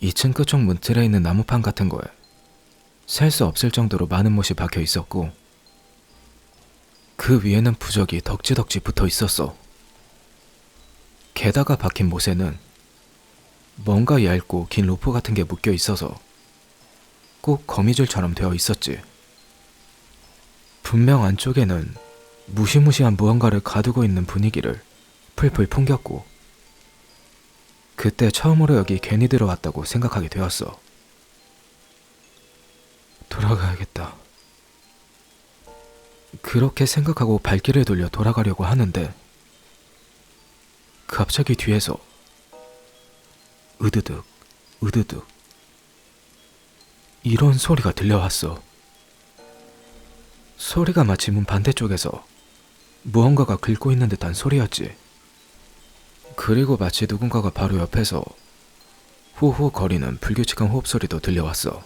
2층 끝쪽 문틀에 있는 나무판 같은 거에 셀 수 없을 정도로 많은 못이 박혀 있었고, 그 위에는 부적이 덕지덕지 붙어 있었어. 게다가 박힌 못에는 뭔가 얇고 긴 로프 같은 게 묶여 있어서 꼭 거미줄처럼 되어 있었지. 분명 안쪽에는 무시무시한 무언가를 가두고 있는 분위기를 풀풀 풍겼고, 그때 처음으로 여기 괜히 들어왔다고 생각하게 되었어. 돌아가야겠다. 그렇게 생각하고 발길을 돌려 돌아가려고 하는데 갑자기 뒤에서 으드득 으드득 이런 소리가 들려왔어. 소리가 마치 문 반대쪽에서 무언가가 긁고 있는 듯한 소리였지. 그리고 마치 누군가가 바로 옆에서 후후 거리는 불규칙한 호흡 소리도 들려왔어.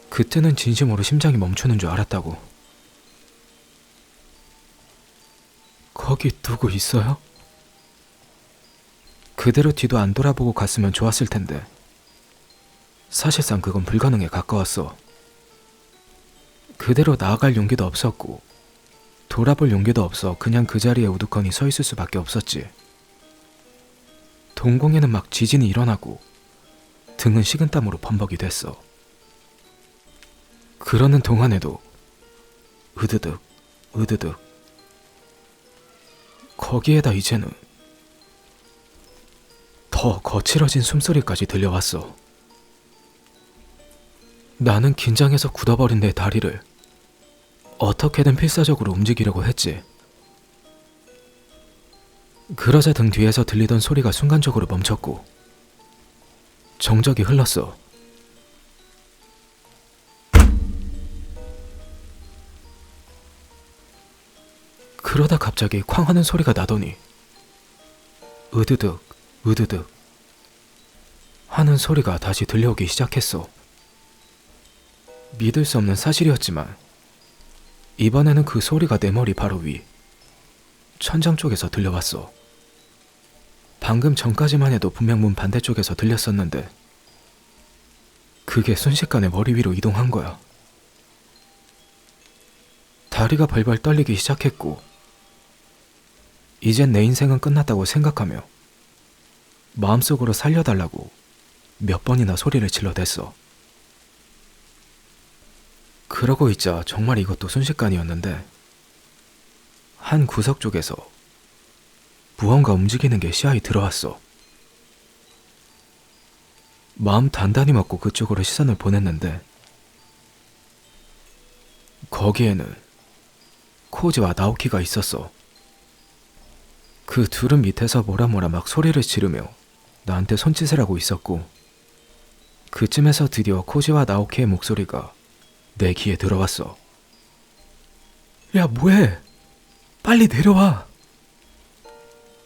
그때는 진심으로 심장이 멈추는 줄 알았다고. 거기 누구 있어요? 그대로 뒤도 안 돌아보고 갔으면 좋았을 텐데 사실상 그건 불가능에 가까웠어. 그대로 나아갈 용기도 없었고 돌아볼 용기도 없어 그냥 그 자리에 우두커니 서 있을 수밖에 없었지. 동공에는 막 지진이 일어나고 등은 식은땀으로 범벅이 됐어. 그러는 동안에도 으드득 으드득, 거기에다 이제는 더 거칠어진 숨소리까지 들려왔어. 나는 긴장해서 굳어버린 내 다리를 어떻게든 필사적으로 움직이려고 했지. 그러자 등 뒤에서 들리던 소리가 순간적으로 멈췄고 정적이 흘렀어. 그러다 갑자기 쾅 하는 소리가 나더니 으드득 으드득 하는 소리가 다시 들려오기 시작했어. 믿을 수 없는 사실이었지만 이번에는 그 소리가 내 머리 바로 위 천장 쪽에서 들려왔어. 방금 전까지만 해도 분명 문 반대쪽에서 들렸었는데 그게 순식간에 머리 위로 이동한 거야. 다리가 벌벌 떨리기 시작했고 이젠 내 인생은 끝났다고 생각하며 마음속으로 살려달라고 몇 번이나 소리를 질러댔어. 그러고 있자 정말 이것도 순식간이었는데 한 구석 쪽에서 무언가 움직이는 게 시야에 들어왔어. 마음 단단히 먹고 그쪽으로 시선을 보냈는데 거기에는 코지와 나오키가 있었어. 그 둘은 밑에서 뭐라 막 소리를 지르며 나한테 손짓을 하고 있었고 그쯤에서 드디어 코지와 나오키의 목소리가 내 귀에 들어왔어. 야, 뭐해? 빨리 내려와.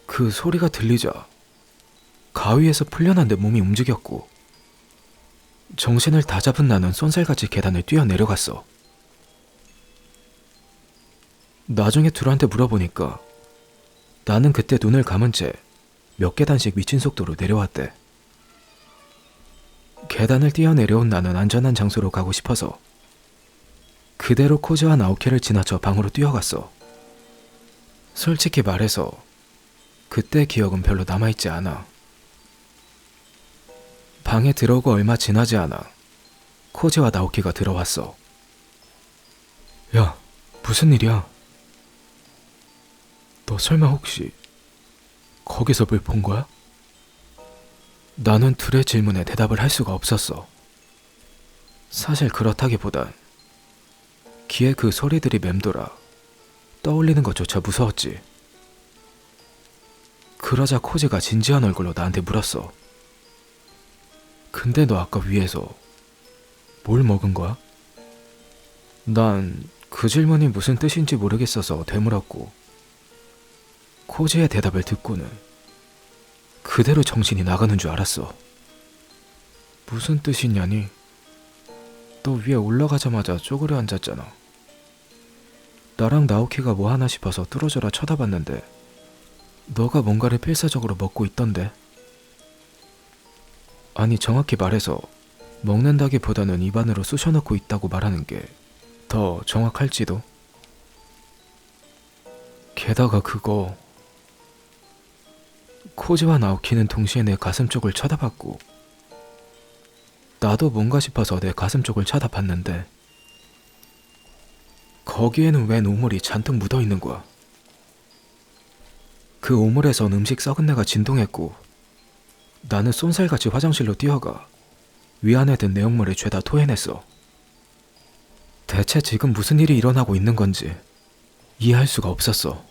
그 소리가 들리자 가위에서 풀려난 내 몸이 움직였고 정신을 다잡은 나는 쏜살같이 계단을 뛰어내려갔어. 나중에 둘한테 물어보니까 나는 그때 눈을 감은 채 몇 계단씩 미친 속도로 내려왔대. 계단을 뛰어내려온 나는 안전한 장소로 가고 싶어서 그대로 코지와 나오키를 지나쳐 방으로 뛰어갔어. 솔직히 말해서 그때 기억은 별로 남아있지 않아. 방에 들어오고 얼마 지나지 않아 코지와 나오키가 들어왔어. 야, 무슨 일이야? 너 설마 혹시 거기서 뭘 본 거야? 나는 둘의 질문에 대답을 할 수가 없었어. 사실 그렇다기보단 귀에 그 소리들이 맴돌아 떠올리는 것조차 무서웠지. 그러자 코지가 진지한 얼굴로 나한테 물었어. 근데 너 아까 위에서 뭘 먹은 거야? 난 그 질문이 무슨 뜻인지 모르겠어서 되물었고 코지의 대답을 듣고는 그대로 정신이 나가는 줄 알았어. 무슨 뜻이냐니? 너 위에 올라가자마자 쪼그려 앉았잖아. 나랑 나오키가 뭐 하나 싶어서 뚫어져라 쳐다봤는데 너가 뭔가를 필사적으로 먹고 있던데. 아니, 정확히 말해서 먹는다기보다는 입안으로 쑤셔넣고 있다고 말하는 게 더 정확할지도. 게다가 그거, 코지와 나오키는 동시에 내 가슴 쪽을 쳐다봤고, 나도 뭔가 싶어서 내 가슴 쪽을 쳐다봤는데 거기에는 웬 오물이 잔뜩 묻어있는 거야. 그 오물에선 음식 썩은 내가 진동했고, 나는 쏜살같이 화장실로 뛰어가 위 안에 든 내용물을 죄다 토해냈어. 대체 지금 무슨 일이 일어나고 있는 건지 이해할 수가 없었어.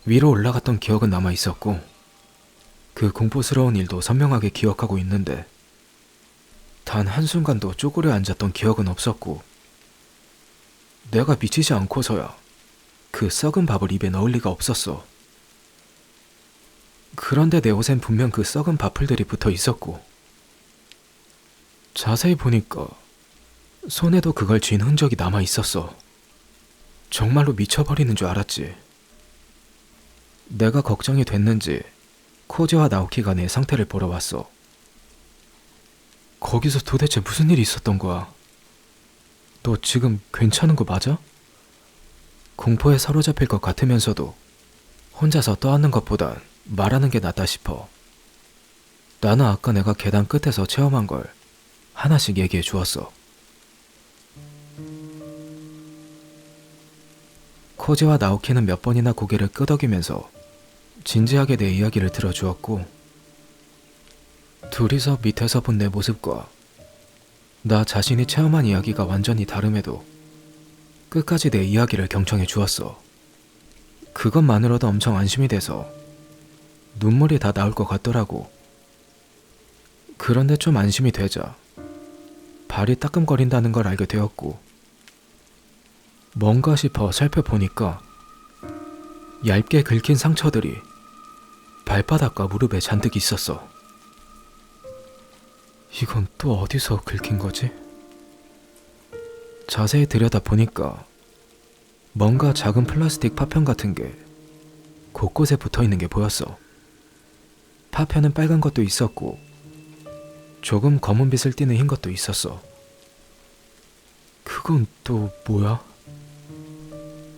위로 올라갔던 기억은 남아있었고, 그 공포스러운 일도 선명하게 기억하고 있는데 단 한순간도 쪼그려 앉았던 기억은 없었고, 내가 미치지 않고서야 그 썩은 밥을 입에 넣을 리가 없었어. 그런데 내 옷엔 분명 그 썩은 밥풀들이 붙어 있었고, 자세히 보니까 손에도 그걸 쥔 흔적이 남아 있었어. 정말로 미쳐버리는 줄 알았지. 내가 걱정이 됐는지 코지와 나오키가 내 상태를 보러 왔어. 거기서 도대체 무슨 일이 있었던 거야? 너 지금 괜찮은 거 맞아? 공포에 사로잡힐 것 같으면서도 혼자서 떠안는 것보단 말하는 게 낫다 싶어. 나는 아까 내가 계단 끝에서 체험한 걸 하나씩 얘기해 주었어. 코지와 나오키는 몇 번이나 고개를 끄덕이면서 진지하게 내 이야기를 들어주었고, 둘이서 밑에서 본 내 모습과 나 자신이 체험한 이야기가 완전히 다름에도 끝까지 내 이야기를 경청해 주었어. 그것만으로도 엄청 안심이 돼서 눈물이 다 나올 것 같더라고. 그런데 좀 안심이 되자 발이 따끔거린다는 걸 알게 되었고, 뭔가 싶어 살펴보니까 얇게 긁힌 상처들이 발바닥과 무릎에 잔뜩 있었어. 이건 또 어디서 긁힌 거지? 자세히 들여다보니까 뭔가 작은 플라스틱 파편 같은 게 곳곳에 붙어있는 게 보였어. 파편은 빨간 것도 있었고 조금 검은빛을 띠는 흰 것도 있었어. 그건 또 뭐야?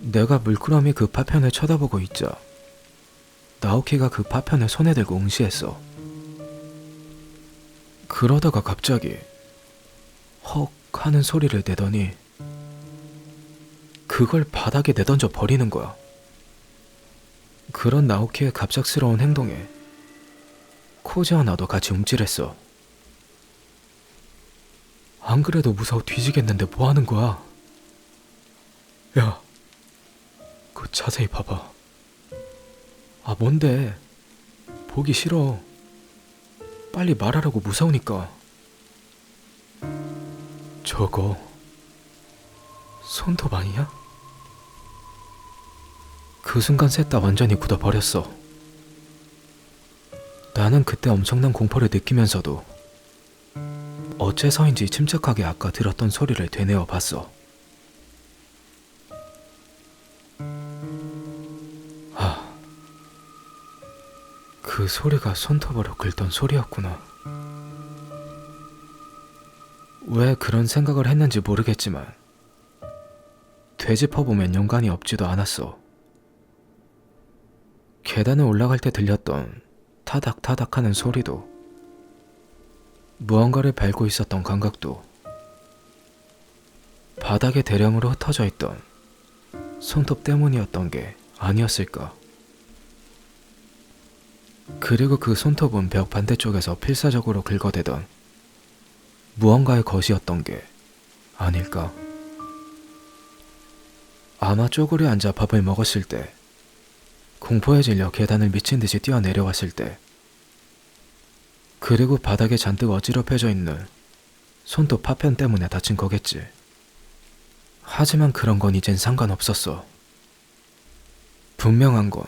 내가 물끄러미 그 파편을 쳐다보고 있자 나오키가 그 파편을 손에 들고 응시했어. 그러다가 갑자기 헉 하는 소리를 내더니 그걸 바닥에 내던져 버리는 거야. 그런 나오키의 갑작스러운 행동에 코지와 나도 같이 움찔했어. 안 그래도 무서워 뒤지겠는데 뭐 하는 거야? 야, 그거 자세히 봐봐. 아, 뭔데? 보기 싫어. 빨리 말하라고, 무서우니까. 저거 손톱 아니야? 그 순간 셋 다 완전히 굳어버렸어. 나는 그때 엄청난 공포를 느끼면서도 어째서인지 침착하게 아까 들었던 소리를 되뇌어 봤어. 그 소리가 손톱으로 긁던 소리였구나. 왜 그런 생각을 했는지 모르겠지만 되짚어보면 연관이 없지도 않았어. 계단을 올라갈 때 들렸던 타닥타닥 하는 소리도, 무언가를 밟고 있었던 감각도, 바닥에 대량으로 흩어져 있던 손톱 때문이었던 게 아니었을까. 그리고 그 손톱은 벽 반대쪽에서 필사적으로 긁어대던 무언가의 것이었던 게 아닐까. 아마 쪼그려 앉아 밥을 먹었을 때, 공포에 질려 계단을 미친 듯이 뛰어내려왔을 때, 그리고 바닥에 잔뜩 어지럽혀져 있는 손톱 파편 때문에 다친 거겠지. 하지만 그런 건 이젠 상관없었어. 분명한 건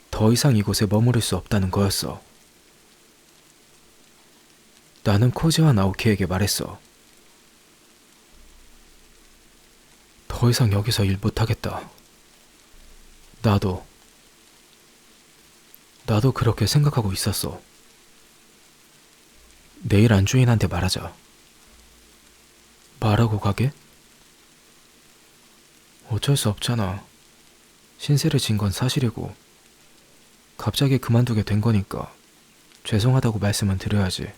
더 이상 이곳에 머무를 수 없다는 거였어. 나는 코지와 나오키에게 말했어. 더 이상 여기서 일 못하겠다. 나도 그렇게 생각하고 있었어. 내일 안주인한테 말하자. 말하고 가게? 어쩔 수 없잖아. 신세를 진 건 사실이고 갑자기 그만두게 된 거니까 죄송하다고 말씀은 드려야지.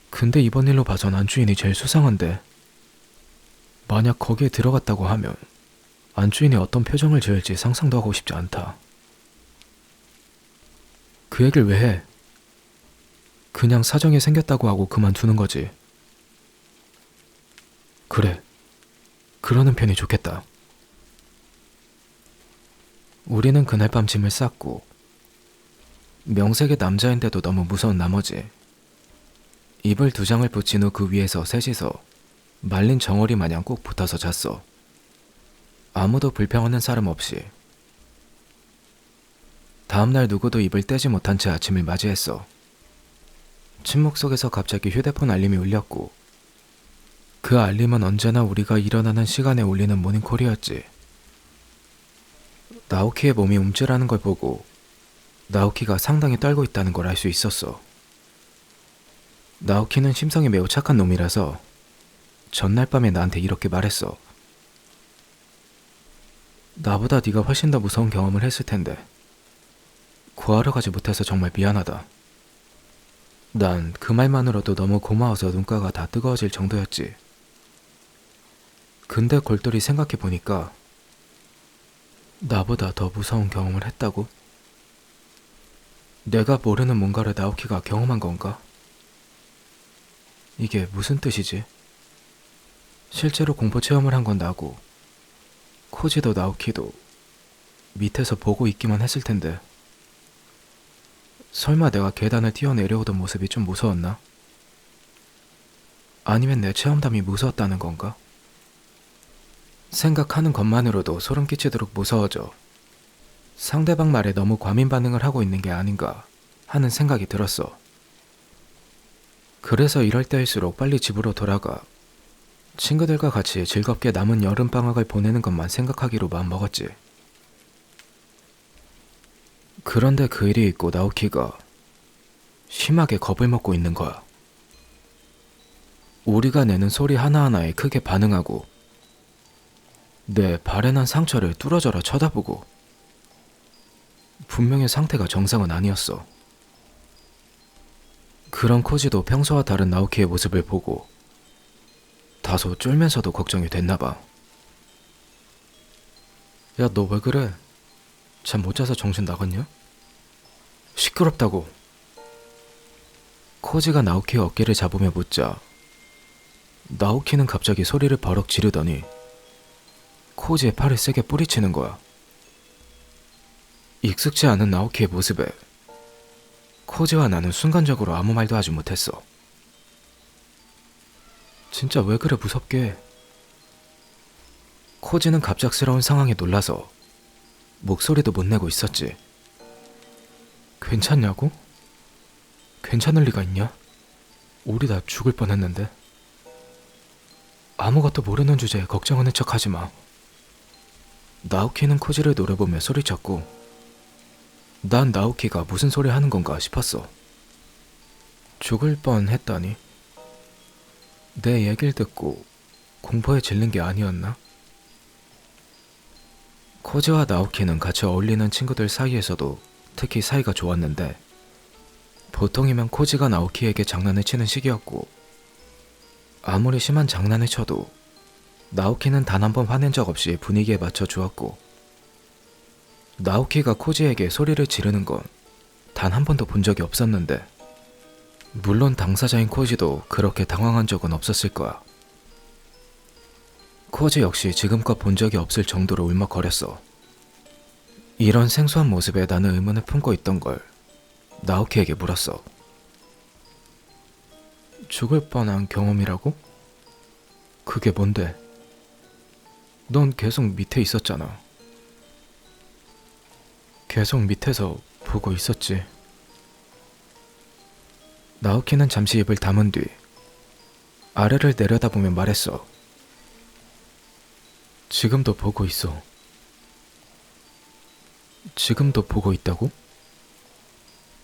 근데 이번 일로 봐선 안주인이 제일 수상한데, 만약 거기에 들어갔다고 하면 안주인이 어떤 표정을 지을지 상상도 하고 싶지 않다. 그 얘기를 왜 해? 그냥 사정이 생겼다고 하고 그만두는 거지. 그래, 그러는 편이 좋겠다. 우리는 그날 밤 짐을 쌌고, 명색의 남자인데도 너무 무서운 나머지 이불 2장을 붙인 후 그 위에서 셋이서 말린 정어리 마냥 꼭 붙어서 잤어. 아무도 불평하는 사람 없이. 다음날 누구도 입을 떼지 못한 채 아침을 맞이했어. 침묵 속에서 갑자기 휴대폰 알림이 울렸고, 그 알림은 언제나 우리가 일어나는 시간에 울리는 모닝콜이었지. 나오키의 몸이 움찔하는 걸 보고 나오키가 상당히 떨고 있다는 걸 알 수 있었어. 나오키는 심성이 매우 착한 놈이라서 전날 밤에 나한테 이렇게 말했어. 나보다 네가 훨씬 더 무서운 경험을 했을 텐데 구하러 가지 못해서 정말 미안하다. 난 그 말만으로도 너무 고마워서 눈가가 다 뜨거워질 정도였지. 근데 골똘히 생각해보니까 나보다 더 무서운 경험을 했다고? 내가 모르는 뭔가를 나오키가 경험한 건가? 이게 무슨 뜻이지? 실제로 공포 체험을 한 건 나고 코지도 나오키도 밑에서 보고 있기만 했을 텐데, 설마 내가 계단을 뛰어내려오던 모습이 좀 무서웠나? 아니면 내 체험담이 무서웠다는 건가? 생각하는 것만으로도 소름 끼치도록 무서워져 상대방 말에 너무 과민 반응을 하고 있는 게 아닌가 하는 생각이 들었어. 그래서 이럴 때일수록 빨리 집으로 돌아가 친구들과 같이 즐겁게 남은 여름방학을 보내는 것만 생각하기로 마음먹었지. 그런데 그 일이 있고 나오키가 심하게 겁을 먹고 있는 거야. 우리가 내는 소리 하나하나에 크게 반응하고 내 발에 난 상처를 뚫어져라 쳐다보고, 분명히 상태가 정상은 아니었어. 그런 코지도 평소와 다른 나오키의 모습을 보고 다소 쫄면서도 걱정이 됐나봐. 야, 너 왜 그래? 잠 못 자서 정신 나갔냐? 시끄럽다고. 코지가 나오키의 어깨를 잡으며 묻자 나오키는 갑자기 소리를 버럭 지르더니 코지의 팔을 세게 뿌리치는 거야. 익숙지 않은 나오키의 모습에 코지와 나는 순간적으로 아무 말도 하지 못했어. 진짜 왜 그래 무섭게. 코지는 갑작스러운 상황에 놀라서 목소리도 못 내고 있었지. 괜찮냐고? 괜찮을 리가 있냐? 우리 다 죽을 뻔했는데. 아무것도 모르는 주제에 걱정하는 척하지 마. 나오키는 코지를 노려보며 소리쳤고, 난 나오키가 무슨 소리 하는 건가 싶었어. 죽을 뻔했다니? 내 얘기를 듣고 공포에 질린 게 아니었나? 코지와 나오키는 같이 어울리는 친구들 사이에서도 특히 사이가 좋았는데, 보통이면 코지가 나오키에게 장난을 치는 시기였고, 아무리 심한 장난을 쳐도 나오키는 단 한 번 화낸 적 없이 분위기에 맞춰 주었고, 나오키가 코지에게 소리를 지르는 건 단 한 번도 본 적이 없었는데, 물론 당사자인 코지도 그렇게 당황한 적은 없었을 거야. 코지 역시 지금껏 본 적이 없을 정도로 울먹거렸어. 이런 생소한 모습에 나는 의문을 품고 있던 걸 나오키에게 물었어. 죽을 뻔한 경험이라고? 그게 뭔데? 넌 계속 밑에 있었잖아. 계속 밑에서 보고 있었지. 나오키는 잠시 입을 다문 뒤 아래를 내려다보며 말했어. 지금도 보고 있어. 지금도 보고 있다고?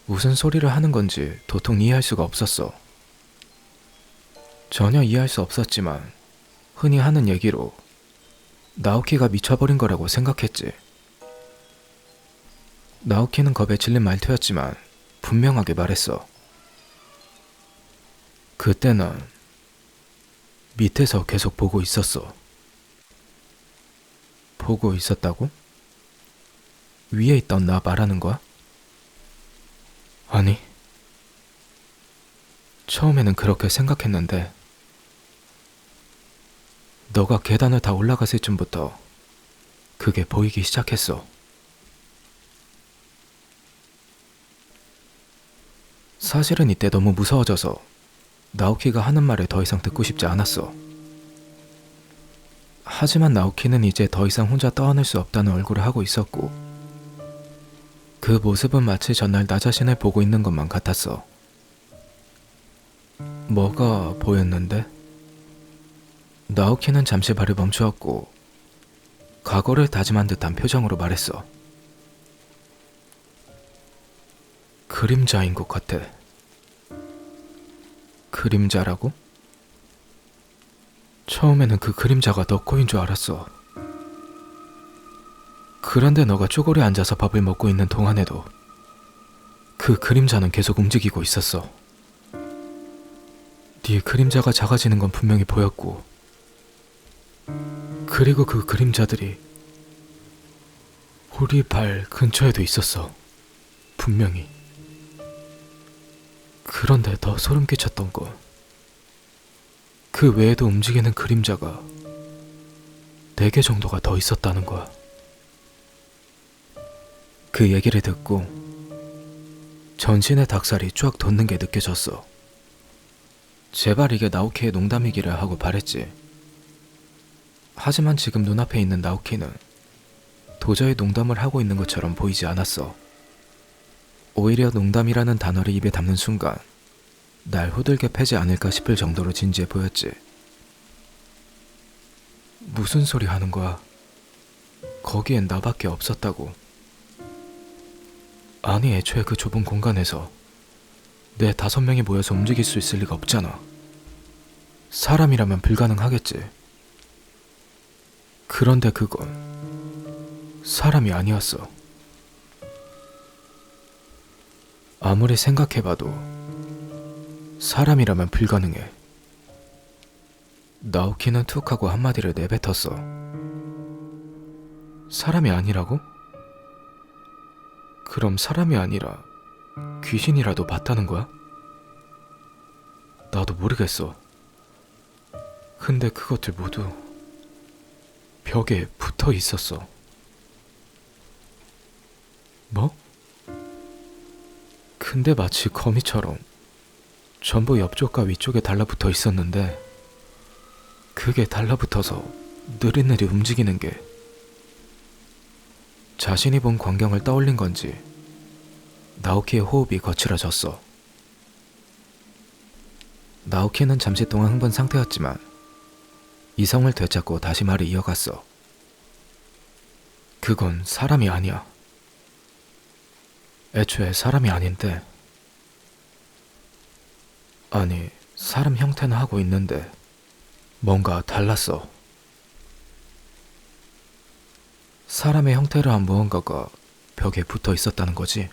무슨 소리를 하는 건지 도통 이해할 수가 없었어. 전혀 이해할 수 없었지만 흔히 하는 얘기로 나오키가 미쳐버린 거라고 생각했지. 나오키는 겁에 질린 말투였지만 분명하게 말했어. 그때는 밑에서 계속 보고 있었어. 보고 있었다고? 위에 있던 나 말하는 거야? 아니, 처음에는 그렇게 생각했는데 너가 계단을 다 올라갔을 쯤부터 그게 보이기 시작했어. 사실은 이때 너무 무서워져서 나오키가 하는 말을 더 이상 듣고 싶지 않았어. 하지만 나오키는 이제 더 이상 혼자 떠안을 수 없다는 얼굴을 하고 있었고 그 모습은 마치 전날 나 자신을 보고 있는 것만 같았어. 뭐가 보였는데? 나오키는 잠시 발을 멈추었고 각오를 다짐한 듯한 표정으로 말했어. 그림자인 것 같아. 그림자라고? 처음에는 그 그림자가 너 코인 줄 알았어. 그런데 너가 쪼그려 앉아서 밥을 먹고 있는 동안에도 그 그림자는 계속 움직이고 있었어. 네 그림자가 작아지는 건 분명히 보였고 그리고 그 그림자들이 우리 발 근처에도 있었어. 분명히. 그런데 더 소름 끼쳤던 건 그 외에도 움직이는 그림자가 4개 정도가 더 있었다는 거야. 그 얘기를 듣고 전신의 닭살이 쫙 돋는 게 느껴졌어. 제발 이게 나오키의 농담이기를 하고 바랬지. 하지만 지금 눈앞에 있는 나오키는 도저히 농담을 하고 있는 것처럼 보이지 않았어. 오히려 농담이라는 단어를 입에 담는 순간 날 후들겨 패지 않을까 싶을 정도로 진지해 보였지. 무슨 소리 하는 거야? 거기엔 나밖에 없었다고. 아니, 애초에 그 좁은 공간에서 내 5명이 모여서 움직일 수 있을 리가 없잖아. 사람이라면 불가능하겠지. 그런데 그건 사람이 아니었어. 아무리 생각해봐도 사람이라면 불가능해. 나오키는 툭 하고 한마디를 내뱉었어. 사람이 아니라고? 그럼 사람이 아니라 귀신이라도 봤다는 거야? 나도 모르겠어. 근데 그것들 모두 벽에 붙어 있었어. 뭐? 근데 마치 거미처럼 전부 옆쪽과 위쪽에 달라붙어 있었는데 그게 달라붙어서 느릿느릿 움직이는 게 자신이 본 광경을 떠올린 건지 나오키의 호흡이 거칠어졌어. 나오키는 잠시 동안 흥분 상태였지만 이성을 되찾고 다시 말을 이어갔어. 그건 사람이 아니야. 애초에 사람이 아닌데. 아니, 사람 형태는 하고 있는데 뭔가 달랐어. 사람의 형태를 한 무언가가 벽에 붙어 있었다는 거지.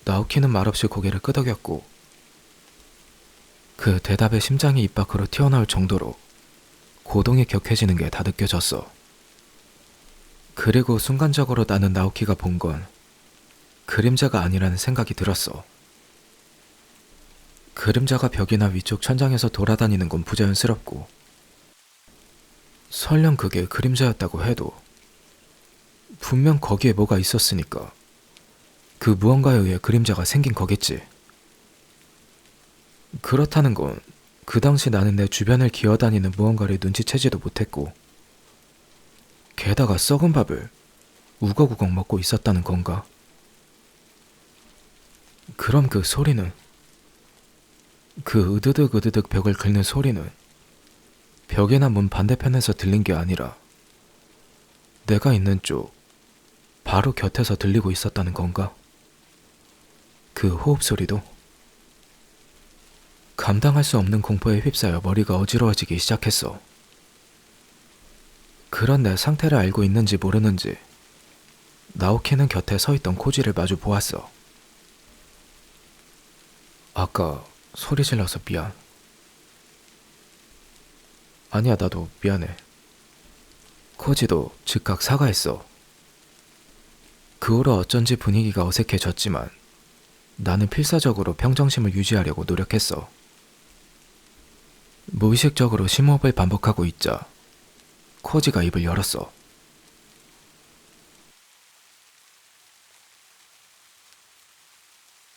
나오키는 말없이 고개를 끄덕였고 그 대답에 심장이 입 밖으로 튀어나올 정도로 고동이 격해지는 게 다 느껴졌어. 그리고 순간적으로 나는 나오키가 본 건 그림자가 아니라는 생각이 들었어. 그림자가 벽이나 위쪽 천장에서 돌아다니는 건 부자연스럽고 설령 그게 그림자였다고 해도 분명 거기에 뭐가 있었으니까 그 무언가에 의해 그림자가 생긴 거겠지. 그렇다는 건 그 당시 나는 내 주변을 기어다니는 무언가를 눈치채지도 못했고 게다가 썩은 밥을 우걱우걱 먹고 있었다는 건가? 그럼 그 소리는, 그 으드득 벽을 긁는 소리는 벽이나 문 반대편에서 들린 게 아니라 내가 있는 쪽 바로 곁에서 들리고 있었다는 건가? 그 호흡 소리도. 감당할 수 없는 공포에 휩싸여 머리가 어지러워지기 시작했어. 그런 내 상태를 알고 있는지 모르는지 나오키는 곁에 서 있던 코지를 마주 보았어. 아까 소리 질러서 미안. 아니야, 나도 미안해. 코지도 즉각 사과했어. 그 후로 어쩐지 분위기가 어색해졌지만 나는 필사적으로 평정심을 유지하려고 노력했어. 무의식적으로 심호흡을 반복하고 있자 코지가 입을 열었어.